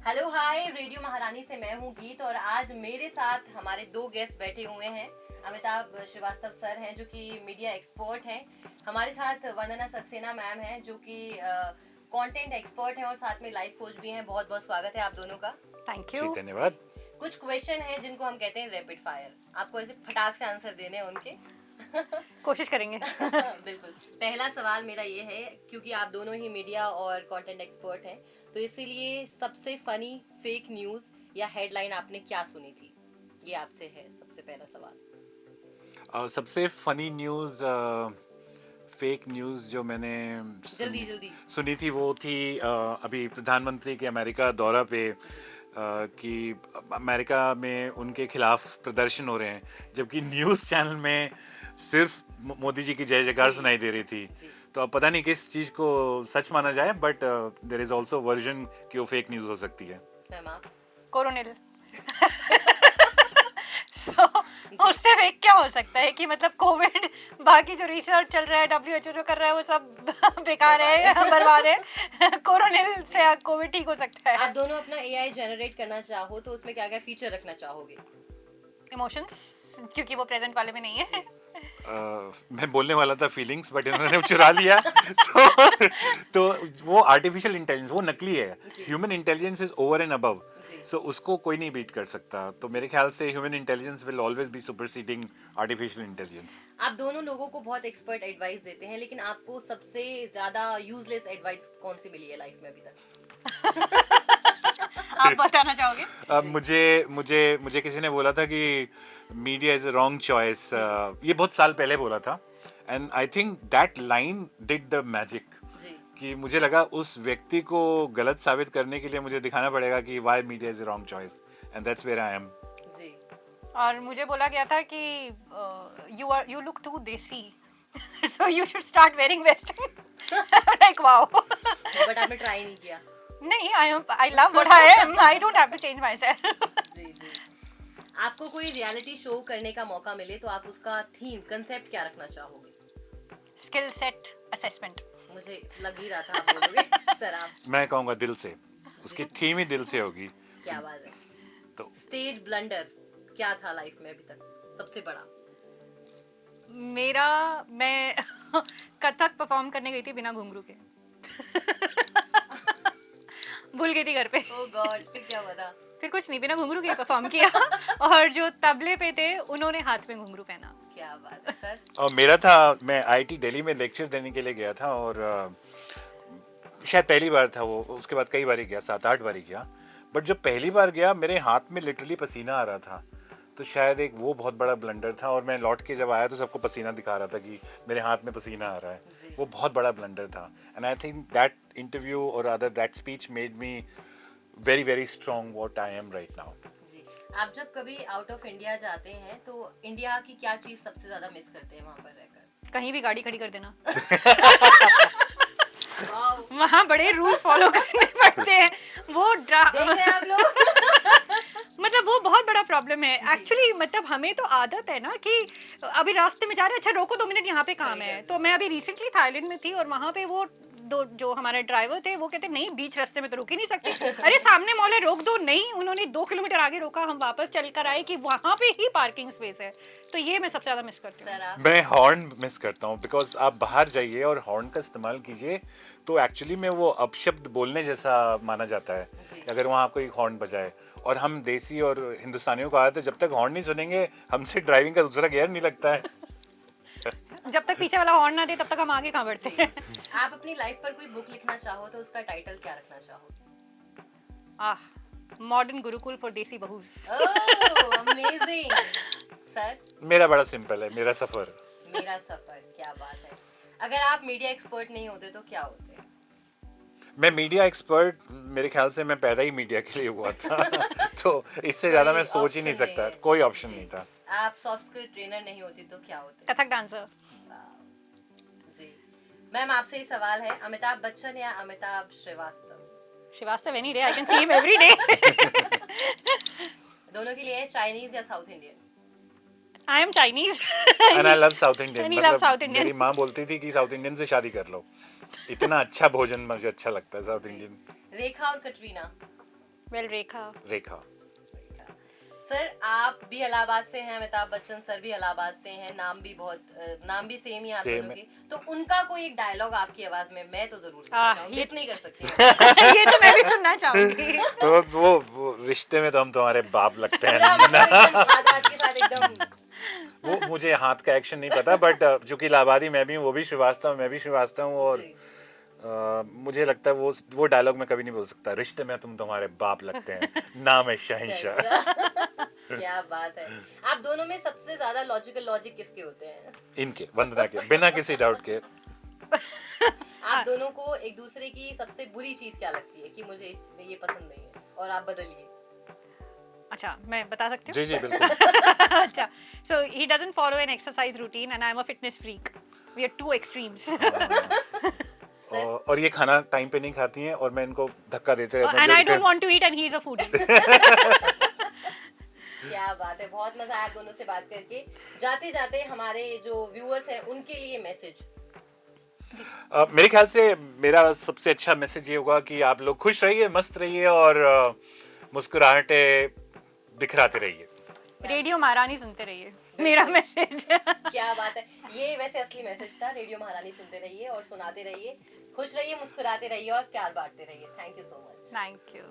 Hello hi, radio महारानी से मैं हूँ गीत और आज मेरे साथ हमारे दो गेस्ट बैठे हुए हैं। अमिताभ श्रीवास्तव सर हैं जो कि मीडिया एक्सपर्ट हैं। हमारे साथ वंदना सक्सेना मैम हैं जो कि कंटेंट एक्सपर्ट हैं और साथ में लाइफ कोच भी हैं। बहुत बहुत स्वागत है आप दोनों का। Thank you. धन्यवाद। कुछ क्वेश्चन हैं जिनको हम कहते हैं रैपिड फायर। आपको ऐसे फटाक से आंसर देने हैं उनके। कोशिश करेंगे। बिल्कुल। पहला सवाल मेरा ये है, क्योंकि आप दोनों ही मीडिया और कंटेंट एक्सपर्ट हैं, तो इसीलिए सबसे फनी फेक न्यूज या हेडलाइन आपने क्या सुनी थी, ये आपसे है सबसे पहला सवाल। सबसे फनी न्यूज़ फेक न्यूज़ जो मैंने जल्दी सुनी थी वो थी अभी प्रधानमंत्री के अमेरिका दौरा पे कि अमेरिका में उनके खिलाफ प्रदर्शन हो रहे हैं, जबकि न्यूज़ चैनल में सिर्फ मोदी जी की जय जयकार सुनाई दे रही थी। तो अब पता नहीं किस चीज़ को सच माना जाए, but there is also version कि वो फेक न्यूज़ हो सकती है। कोरोनिल। उससे फेक क्या हो सकता है कि मतलब कोविड, बाकी जो रिसर्च चल रहा है WHO जो कर रहा है वो सब बेकार है, बर्बाद है। कोरोनिल से कोविड ठीक हो सकता है। आप दोनों अपना AI जनरेट करना चाहो तो उसमें क्या क्या फीचर रखना चाहोगे? इमोशंस, क्योंकि वो प्रेजेंट वाले में नहीं है। मैं बोलने वाला था फीलिंग्स, बट इन्होंने चुरा लिया। तो वो आर्टिफिशियल इंटेलिजेंस, वो नकली है। Human intelligence is over and above, so उसको कोई नहीं बीट कर सकता। तो मेरे ख्याल से human intelligence will always be superseding artificial intelligence. आप दोनों लोगों को बहुत एक्सपर्ट एडवाइस देते हैं, लेकिन आपको सबसे ज्यादा यूजलेस एडवाइस कौन सी मिली है लाइफ में अभी तक? आप बताना चाहोगे? मुझे किसी ने बोला था कि media is a wrong choice. ये बहुत साल पहले बोला था, and I think that line did the magic. कि मुझे लगा उस व्यक्ति को गलत साबित करने के लिए मुझे दिखाना पड़ेगा कि why media is a wrong choice, and that's where I am. जी। और मुझे बोला गया था कि you look too desi, so you should start wearing western. Like wow. But आपने ट्राई नहीं किया। नहीं, I love what I am. I don't have to change myself. जी। आपको कोई रियलिटी शो करने का मौका मिले तो आप उसका थीम, कंसेप्ट क्या रखना चाहोगे? Skill set assessment. मुझे लग ही रहा था आप बोलोगे। सर आप? मैं कहूँगा दिल से, उसकी थीम ही दिल से होगी। क्या बात है। तो स्टेज ब्लंडर क्या था लाइफ में अभी तक सबसे बड़ा? मैं कथक परफॉर्म करने गई थी बिना घुंघरू के। भूल गई थी घर पे। ओह गॉड, फिर क्या हुआ था? फिर कुछ नहीं, बिना घुंघरू के परफॉर्म किया। और जो तबले पे थे उन्होंने हाथ में घुंघरू पहना। क्या बात है सर। और मेरा था, मैं IIT दिल्ली में लेक्चर देने के लिए गया था, और शायद पहली बार था वो, उसके बाद कई बार गया, 7-8 बार गया, बट जब पहली बार गया मेरे हाथ में लिटरली पसीना आ रहा था। तो शायद एक वो बहुत बड़ा ब्लंडर था, और मैं लौट के जब आया तो सबको पसीना दिखा रहा था कि मेरे हाथ में पसीना आ रहा है। वो बहुत बड़ा ब्लंडर था, and I think that interview और other that speech made me very very strong what I am right now. आप जब कभी आउट ऑफ इंडिया जाते हैं तो इंडिया की क्या चीज सबसे ज्यादा मिस करते हैं वहाँ पर रहकर? कहीं भी गाड़ी खड़ी कर देना। वहाँ बड़े रूल्स फॉलो करने पड़ते हैं। वो आप लोग। मतलब वो बहुत बड़ा प्रॉब्लम है एक्चुअली। मतलब हमें तो आदत है ना कि अभी रास्ते में जा रहे हैं, अच्छा रोको 2 मिनट यहाँ पे काम है। तो मैं अभी रिसेंटली थाईलैंड में थी और वहाँ पे वो जो हमारे ड्राइवर थे वो कहते नहीं, बीच रास्ते में तो रुक ही नहीं सकते। अरे सामने मॉल है, रोक दो। नहीं, उन्होंने 2 किलोमीटर आगे रोका, हम वापस चल कर आए कि वहाँ पे ही पार्किंग स्पेस है। तो ये मैं सबसे ज्यादा मिस करती हूँ। मैं हॉर्न मिस करता हूँ, बिकॉज आप बाहर जाइए और हॉर्न का इस्तेमाल कीजिए तो एक्चुअली में वो अपशब्द बोलने जैसा माना जाता है अगर वहाँ आपको एक हॉर्न बजाए। और हम देसी और हिंदुस्तानियों को आदत है, जब तक हॉर्न नहीं सुनेंगे हमसे ड्राइविंग का दूसरा गियर नहीं लगता है। जब तक पीछे वाला हॉर्न ना दे तब तक हम आगे कहाँ बढ़ते हैं। आप अपनी लाइफ पर कोई बुक लिखना चाहो तो उसका टाइटल क्या रखना चाहोगे? मॉडर्न गुरुकुल फॉर देसी बहूस। ओह अमेजिंग। सर? मेरा बड़ा सिंपल है, मेरा सफर। मेरा सफर, क्या बात है। अगर आप मीडिया एक्सपर्ट नहीं होते तो क्या होते? मैं मीडिया एक्सपर्ट, मेरे ख्याल से मैं पैदा ही मीडिया के लिए हुआ था। तो इससे ज्यादा मैं सोच ही नहीं सकता, कोई ऑप्शन नहीं था। आप सॉफ्ट स्किल ट्रेनर नहीं होती तो क्या होते? कथक डांसर। जी मैम, आपसे ही सवाल है, अमिताभ बच्चन या Amitabh Srivastava? Srivastava any day, I can see him every day. दोनों के लिए चाइनीज या South Indian? I am Chinese and I love South Indian. I love South Indian. मेरी माँ बोलती थी कि साउथ इंडियन से शादी कर लो, इतना अच्छा भोजन मुझे अच्छा लगता है साउथ इंडियन। रेखा और Katrina? Well Rekha. Rekha. Sir आप भी इलाहाबाद से हैं, अमिताभ बच्चन सर भी इलाहाबाद से हैं, नाम भी सेम ही आप Same दोनों है। के। तो उनका कोई एक डायलॉग आपकी आवाज में मैं तो जरूर ये- मिस नहीं कर सकती। ये तो मैं भी सुनना चाहूंगी। तो वो रिश्ते में तो हम तुम्हारे बाप लगते हैं पूरा मतलब एकदम हाथ के साथ एकदम। वो मुझे हाथ का एक्शन नहीं पता, बट चूंकि इलाहाबादी मैं भी हूँ, वो भी श्रीवास्तव, मैं भी श्रीवास्तव हूँ, और जी। मुझे लगता है वो डायलॉग मैं कभी नहीं बोल सकता। रिश्ते में तुम तुम्हारे बाप लगते हैं, नाम है शहंशाह। क्या बात है। आप दोनों में सबसे ज्यादा लॉजिक किसके होते हैं? इनके, वंदना के, बिना किसी डाउट के। आप दोनों को एक दूसरे की सबसे बुरी चीज क्या लगती है कि मुझे ये पसंद नहीं है और आप बदलिए? अच्छा, मैं बता सकती हूँ? जी जी बिल्कुल। अच्छा, so he doesn't follow an exercise routine and I'm a fitness freak. We are two extremes. और ये खाना टाइम पे नहीं खाती हैं, और मैं इनको धक्का देते रहता हूँ। And I जो don't कि- want to eat and he's a foodie. क्या बात है, बहुत मजा आया आप दोनों से बात करके। जाते जाते हमारे जो व्यूअर्स हैं उनके लिए मैसेज। मेरे ख्याल से मेरा सबसे अच्छा मैसेज ये होगा कि आप लोग खुश रहिए, मस्त रहिए, और मुस्कुराहटे बिखराते रहिए। रेडियो महारानी सुनते रहिए, मेरा मैसेज। क्या बात है, ये वैसे असली मैसेज था। रेडियो महारानी सुनते रहिए और सुनाते रहिए, खुश रहिए, मुस्कुराते रहिए और प्यार बांटते रहिए। Thank you so much. Thank you.